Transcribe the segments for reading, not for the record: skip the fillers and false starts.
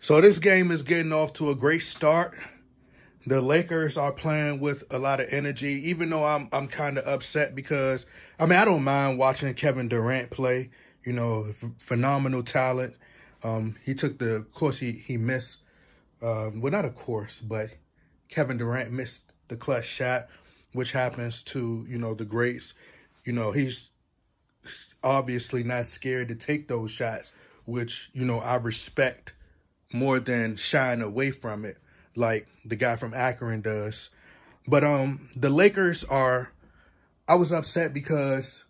So this game is getting off to a great start. The Lakers are playing with a lot of energy, even though I'm kind of upset because, I mean, I don't mind watching Kevin Durant play. You know, phenomenal talent. He took of course, he missed, well, not of course, but Kevin Durant missed the clutch shot, which happens to, you know, the greats. You know, he's obviously not scared to take those shots, which, you know, I respect more than shying away from it like the guy from Akron does. But the Lakers I was upset because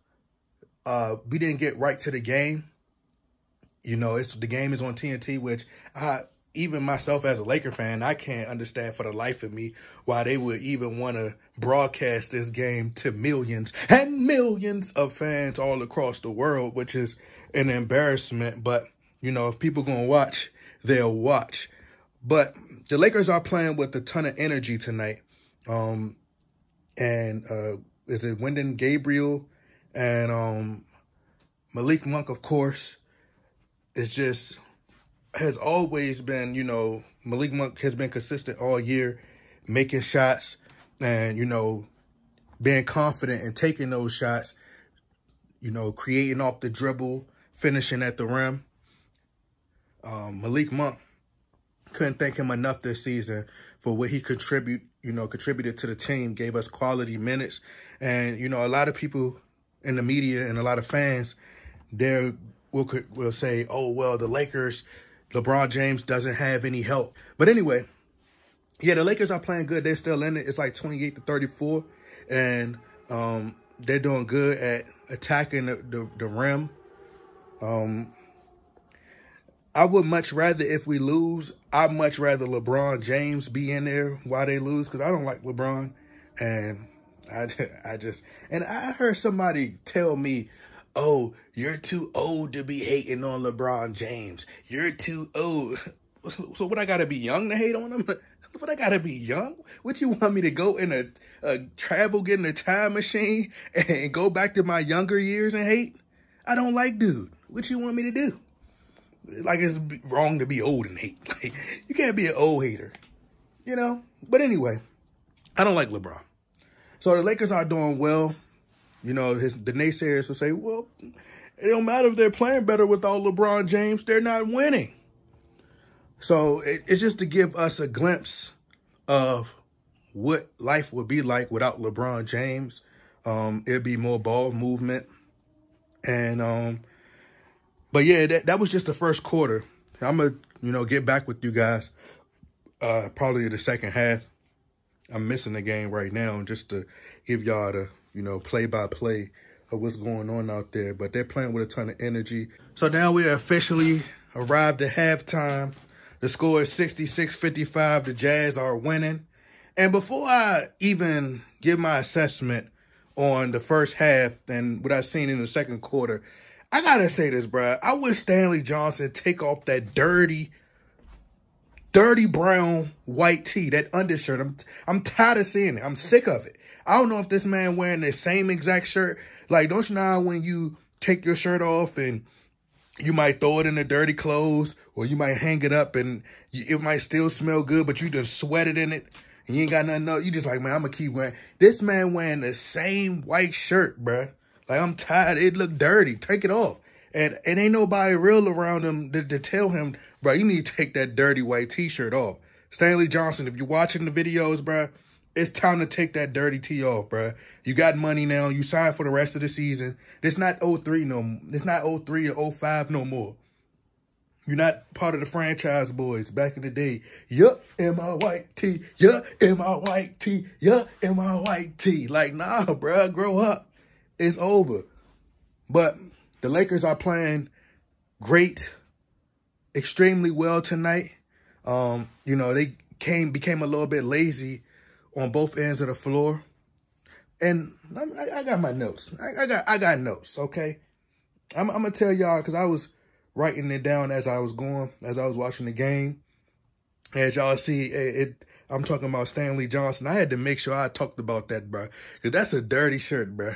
we didn't get right to the game. You know, the game is on TNT, which even myself as a Laker fan, I can't understand for the life of me why they would even want to broadcast this game to millions and millions of fans all across the world, which is an embarrassment. But, you know, if people going to watch, they'll watch. But the Lakers are playing with a ton of energy tonight. Is it Wyndon Gabriel and Malik Monk, of course, has always been, you know, Malik Monk has been consistent all year, making shots and, you know, being confident in taking those shots, you know, creating off the dribble, finishing at the rim. Malik Monk, couldn't thank him enough this season for what he contributed to the team, gave us quality minutes. And, you know, a lot of people in the media and a lot of fans will say, oh, well, the Lakers, LeBron James doesn't have any help. But anyway, yeah, the Lakers are playing good. They're still in it. It's like 28-34. And they're doing good at attacking the rim. I would much rather, if we lose, I'd much rather LeBron James be in there while they lose, because I don't like LeBron. And and I heard somebody tell me, oh, you're too old to be hating on LeBron James. You're too old. So what, I got to be young to hate on him? What, I got to be young? What, you want me to go in get in a time machine and go back to my younger years and hate? I don't like dude. What you want me to do? Like, it's wrong to be old and hate. Like, you can't be an old hater, you know? But anyway, I don't like LeBron. So the Lakers are doing well. You know, the naysayers will say, well, it don't matter if they're playing better without LeBron James. They're not winning. So it's just to give us a glimpse of what life would be like without LeBron James. It'd be more ball movement. And, but yeah, that was just the first quarter. I'm going to, you know, get back with you guys probably in the second half. I'm missing the game right now just to give y'all the, you know, play-by-play of what's going on out there. But they're playing with a ton of energy. So now we officially arrived at halftime. The score is 66-55. The Jazz are winning. And before I even give my assessment on the first half and what I've seen in the second quarter, I got to say this, bro. I wish Stanley Johnson take off that dirty brown white tee, that undershirt. I'm tired of seeing it. I'm sick of it. I don't know if this man wearing the same exact shirt. Like, don't you know how when you take your shirt off and you might throw it in the dirty clothes, or you might hang it up and it might still smell good, but you just sweated in it and you ain't got nothing else. You just like, man, I'm going to keep wearing. This man wearing the same white shirt, bruh. Like, I'm tired. It look dirty. Take it off. And ain't nobody real around him to tell him, bro, you need to take that dirty white T-shirt off. Stanley Johnson, if you're watching the videos, bro, it's time to take that dirty tee off, bro. You got money now. You signed for the rest of the season. It's not 03 no more. It's not 03 or 05 no more. You're not part of the franchise boys back in the day. Yup, in my white tee. Yup, in my white tee. Yup, in my white tee. Like, nah, bro, grow up. It's over. But the Lakers are playing great, extremely well tonight. You know, they became a little bit lazy on both ends of the floor. And I got my notes. I got notes, okay? I'm going to tell y'all, because I was writing it down as I was watching the game. As y'all see, I'm talking about Stanley Johnson. I had to make sure I talked about that, bro, because that's a dirty shirt, bro.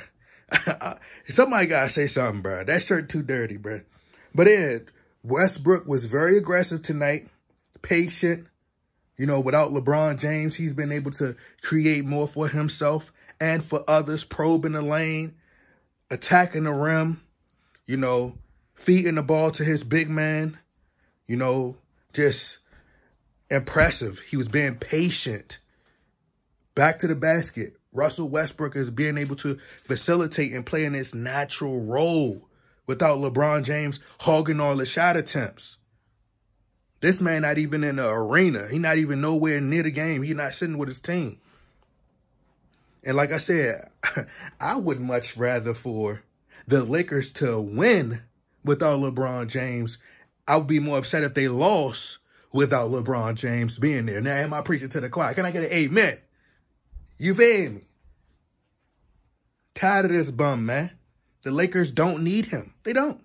Somebody gotta say something, bro. That shirt too dirty, bro. But Westbrook was very aggressive tonight, patient. You know, without LeBron James, he's been able to create more for himself and for others, probing the lane, attacking the rim, you know, feeding the ball to his big man, you know, just impressive. He was being patient. Back to the basket. Russell Westbrook is being able to facilitate and play in his natural role without LeBron James hogging all the shot attempts. This man not even in the arena. He not even nowhere near the game. He's not sitting with his team. And like I said, I would much rather for the Lakers to win without LeBron James. I would be more upset if they lost without LeBron James being there. Now, am I preaching to the choir? Can I get an amen? You feel me? Tired of this bum, man. The Lakers don't need him. They don't.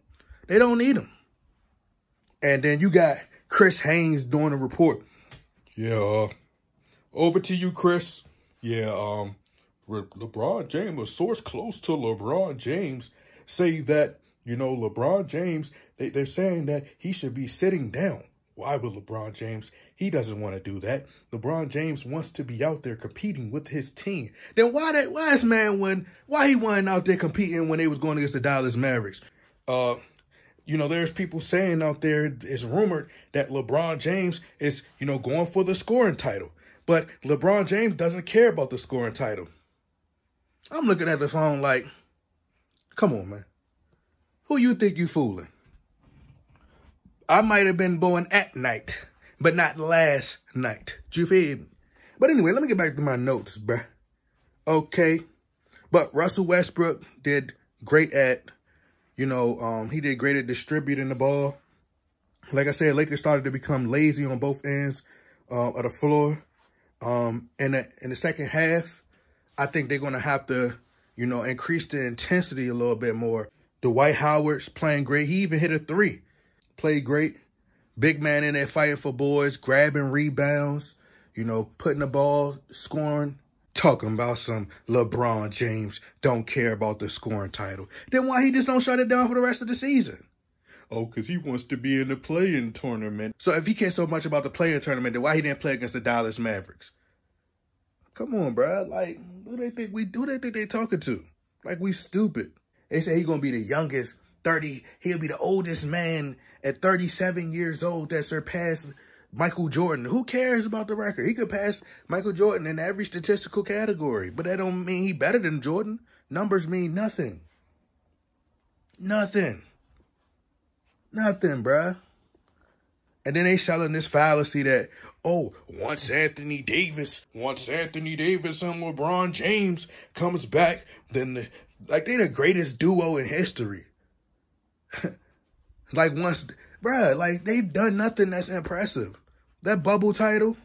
They don't need him. And then you got Chris Haynes doing a report. Yeah, over to you, Chris. Yeah, LeBron James, a source close to LeBron James, say that, you know, LeBron James, they're saying that he should be sitting down. Why would LeBron James? He doesn't want to do that. LeBron James wants to be out there competing with his team. Then why he wasn't out there competing when they was going against the Dallas Mavericks? You know, there's people saying out there, it's rumored that LeBron James is, you know, going for the scoring title. But LeBron James doesn't care about the scoring title. I'm looking at the phone like, come on, man. Who you think you fooling? I might have been born at night, but not last night. You feel me? But anyway, let me get back to my notes, bruh. Okay. But Russell Westbrook did great at, you know, he did great at distributing the ball. Like I said, Lakers started to become lazy on both ends of the floor. In the second half, I think they're going to have to, you know, increase the intensity a little bit more. Dwight Howard's playing great. He even hit a 3. Played great. Big man in there fighting for boys, grabbing rebounds, you know, putting the ball, scoring. Talking about some LeBron James don't care about the scoring title. Then why he just don't shut it down for the rest of the season? Oh, because he wants to be in the play-in tournament. So if he cares so much about the play-in tournament, then why he didn't play against the Dallas Mavericks? Come on, bro. Like, who they think they talking to? Like, we stupid. They say he's going to be the youngest 30. He'll be the oldest man at 37 years old that surpassed Michael Jordan. Who cares about the record? He could pass Michael Jordan in every statistical category, but that don't mean he better than Jordan. Numbers mean nothing. Nothing. Nothing, bruh. And then they selling this fallacy that, oh, once Anthony Davis and LeBron James comes back, then like they're the greatest duo in history. Like once, bruh, like they've done nothing that's impressive. That bubble title,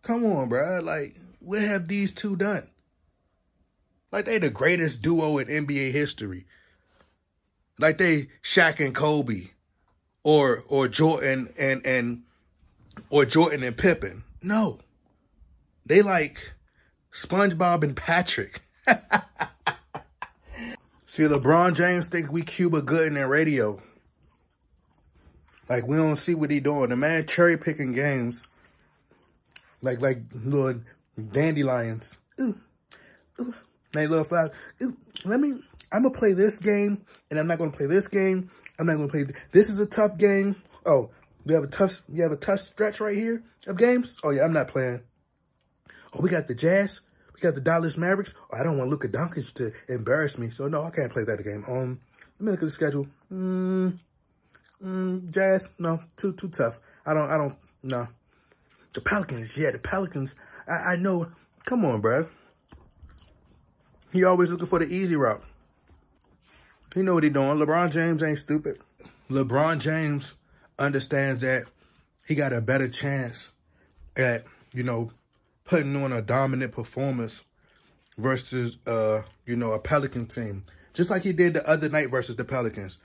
come on, bruh. Like, what have these two done? Like, they the greatest duo in NBA history. Like, they Shaq and Kobe, or Jordan and Pippen. No, they like SpongeBob and Patrick. See, LeBron James think we Cuba Gooding in radio. Like, we don't see what he doing. The man cherry-picking games. Like little dandelions. Ooh. Like little flowers. Ooh, I'm going to play this game, and I'm not going to play this game. I'm not going to play... This is a tough game. Oh, you have a tough stretch right here of games? Oh, yeah, I'm not playing. Oh, we got the Jazz. We got the Dallas Mavericks. Oh, I don't want Luka Doncic to embarrass me. So, no, I can't play that game. Let me look at the schedule. Jazz, no, too tough. I don't, no. The Pelicans, yeah, the Pelicans. I know. Come on, bruh. He always looking for the easy route. He know what he doing. LeBron James ain't stupid. LeBron James understands that he got a better chance at, you know, putting on a dominant performance versus, you know, a Pelican team. Just like he did the other night versus the Pelicans.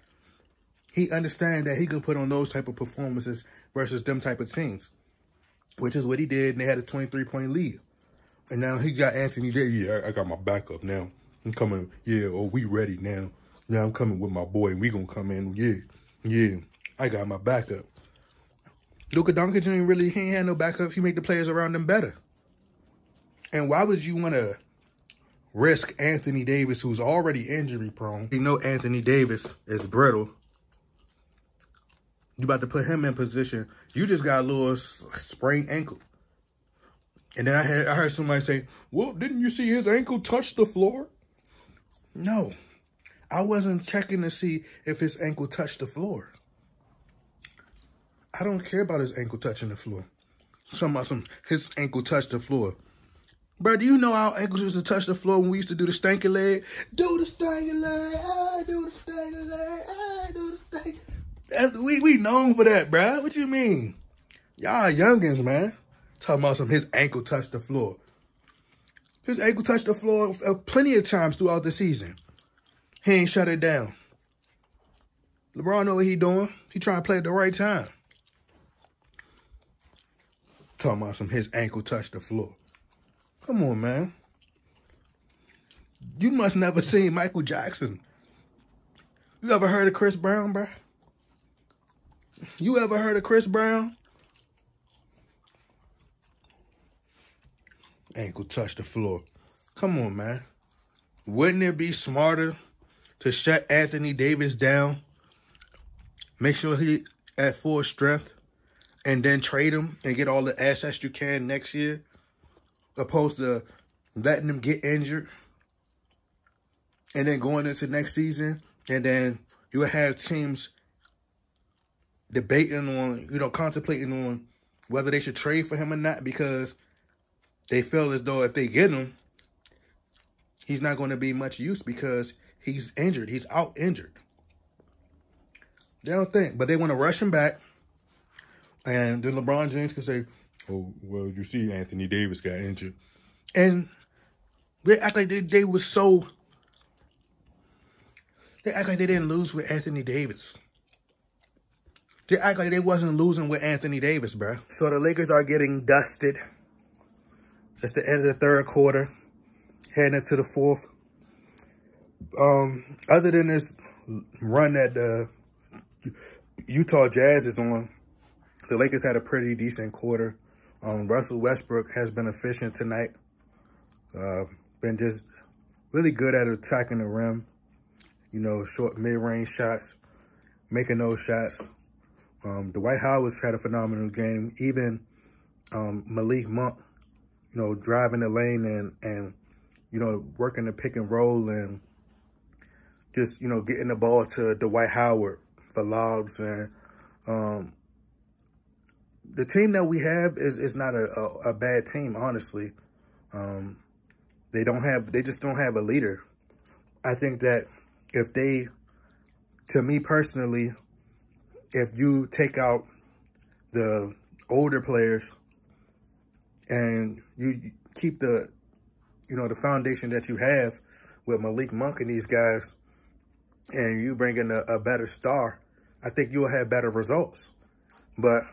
He understands that he can put on those type of performances versus them type of teams, which is what he did, and they had a 23-point lead. And now he got Anthony Davis. Yeah, I got my backup now. I'm coming. Yeah, oh, we ready now. Now I'm coming with my boy, and we going to come in. Yeah, I got my backup. Luka Doncic he ain't had no backup. He make the players around him better. And why would you want to risk Anthony Davis, who's already injury prone? You know Anthony Davis is brittle. You about to put him in position. You just got a little sprained ankle. And then I heard somebody say, well, didn't you see his ankle touch the floor? No. I wasn't checking to see if his ankle touched the floor. I don't care about his ankle touching the floor. His ankle touched the floor. Bro, do you know our ankles used to touch the floor when we used to do the stanky leg? Do the stanky leg, I do the stanky leg, I do the stanky. We known for that, bro. What you mean? Y'all youngins, man. Talking about his ankle touched the floor. His ankle touched the floor plenty of times throughout the season. He ain't shut it down. LeBron know what he doing. He trying to play at the right time. Talking about his ankle touched the floor. Come on, man. You must never seen Michael Jackson. You ever heard of Chris Brown, bro? You ever heard of Chris Brown? Ankle touched the floor. Come on, man. Wouldn't it be smarter to shut Anthony Davis down, make sure he at full strength, and then trade him and get all the assets you can next year, opposed to letting him get injured and then going into next season, and then you will have teams debating on, contemplating on whether they should trade for him or not, because they feel as though if they get him, he's not going to be much use because he's injured. He's out injured. They don't think, but they want to rush him back. And then LeBron James can say, oh, well, you see Anthony Davis got injured. And they act like they was so... They act like they didn't lose with Anthony Davis. They act like they wasn't losing with Anthony Davis, bro. So the Lakers are getting dusted. It's the end of the third quarter, heading into the fourth. Other than this run that the Utah Jazz is on, the Lakers had a pretty decent quarter. Russell Westbrook has been efficient tonight. Been just really good at attacking the rim. Short mid-range shots, making those shots. Dwight Howard's had a phenomenal game. Even Malik Monk, driving the lane and working the pick and roll and just, getting the ball to Dwight Howard for lobs. And the team that we have is not a bad team, honestly. They just don't have a leader. I think that to me personally, if you take out the older players and you keep the foundation that you have with Malik Monk and these guys, and you bring in a better star, I think you'll have better results. But,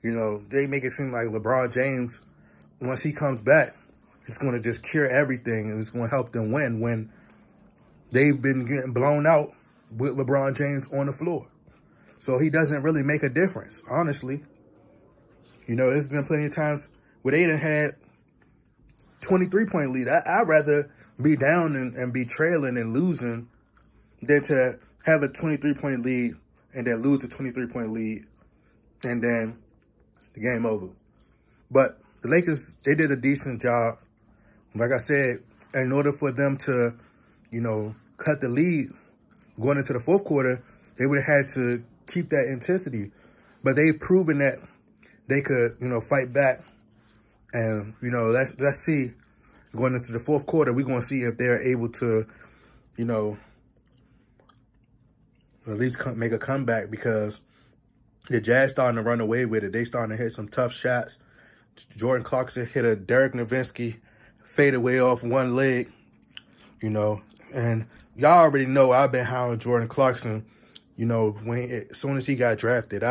they make it seem like LeBron James, once he comes back, it's going to just cure everything and it's going to help them win when they've been getting blown out with LeBron James on the floor. So he doesn't really make a difference, honestly. There's been plenty of times where they done had 23-point lead. I'd rather be down and be trailing and losing than to have a 23-point lead and then lose the 23-point lead and then the game over. But the Lakers, they did a decent job. Like I said, in order for them to, cut the lead going into the fourth quarter, they would have had to keep that intensity. But they've proven that they could, fight back. And, let's see. Going into the fourth quarter, we're going to see if they're able to, at least make a comeback, because the Jazz starting to run away with it. They starting to hit some tough shots. Jordan Clarkson hit a Derek Nowitzki fadeaway off one leg, and y'all already know I've been high on Jordan Clarkson. As soon as he got drafted,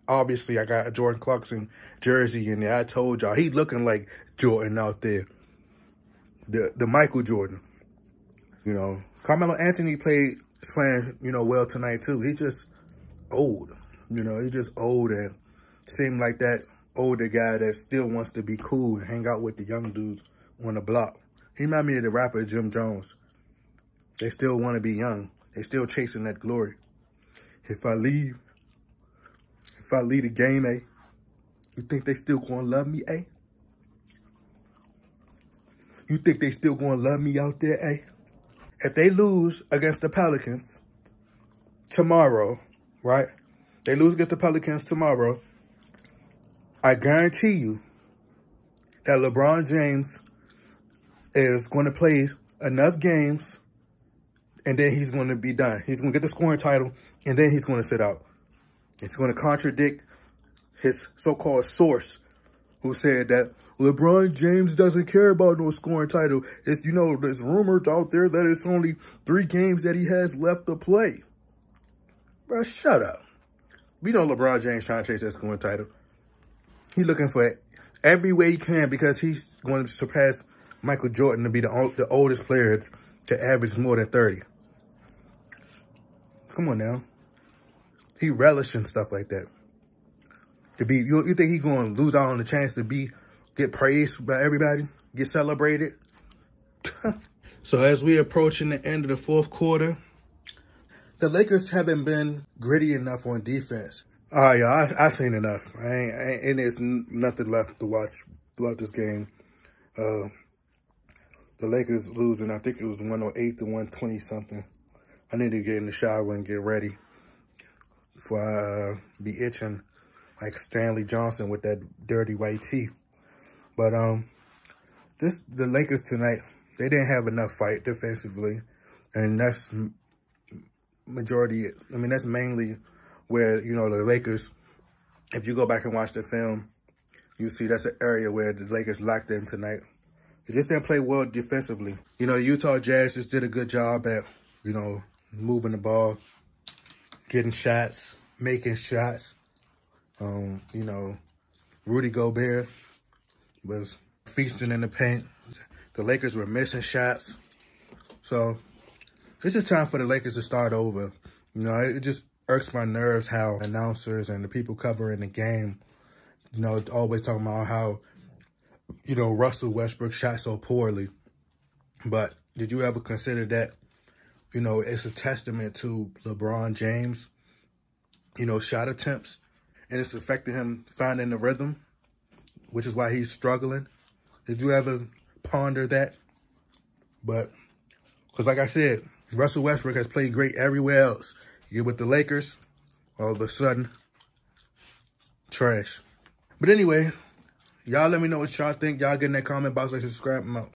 obviously I got a Jordan Clarkson jersey in there. I told y'all, he looking like Jordan out there. The Michael Jordan. Carmelo Anthony is playing, well tonight too. He just old. He's just old, and seem like that older guy that still wants to be cool and hang out with the young dudes on the block. He remind me of the rapper Jim Jones. They still want to be young. They still chasing that glory. If I leave the game, eh? You think they still gonna love me, eh? You think they still gonna love me out there, eh? If they lose against the Pelicans tomorrow, right? They lose against the Pelicans tomorrow, I guarantee you that LeBron James is going to play enough games and then he's going to be done. He's going to get the scoring title and then he's going to sit out. It's going to contradict his so-called source who said that LeBron James doesn't care about no scoring title. It's, you know, there's rumors out there that it's only 3 games that he has left to play. Bro, shut up. We know LeBron James trying to chase that scoring title. He's looking for it every way he can because he's going to surpass Michael Jordan to be the oldest player to average more than 30. Come on now. He relishing stuff like that. You think he's going to lose out on the chance to get praised by everybody? Get celebrated? So as we approaching the end of the fourth quarter, the Lakers haven't been gritty enough on defense. Oh, yeah, I seen enough. And there's nothing left to watch throughout this game. The Lakers losing, I think it was 108 to 120 something. I need to get in the shower and get ready before I be itching like Stanley Johnson with that dirty white tee. But the Lakers tonight, they didn't have enough fight defensively, and that's that's mainly where, you know, the Lakers, if you go back and watch the film, you see that's an area where the Lakers lacked in tonight. They just didn't play well defensively. You know, Utah Jazz just did a good job at, you know, moving the ball, getting shots, making shots. You know, Rudy Gobert was feasting in the paint. The Lakers were missing shots. So it's just time for the Lakers to start over. You know, it just irks my nerves how announcers and the people covering the game, you know, always talking about how, you know, Russell Westbrook shot so poorly. But did you ever consider that, you know, it's a testament to LeBron James, you know, shot attempts, and it's affecting him finding the rhythm, which is why he's struggling? Did you ever ponder that? But, because like I said, Russell Westbrook has played great everywhere else. You get with the Lakers, all of a sudden, trash. But anyway, y'all let me know what y'all think. Y'all get in that comment box, like, subscribe, I'm out.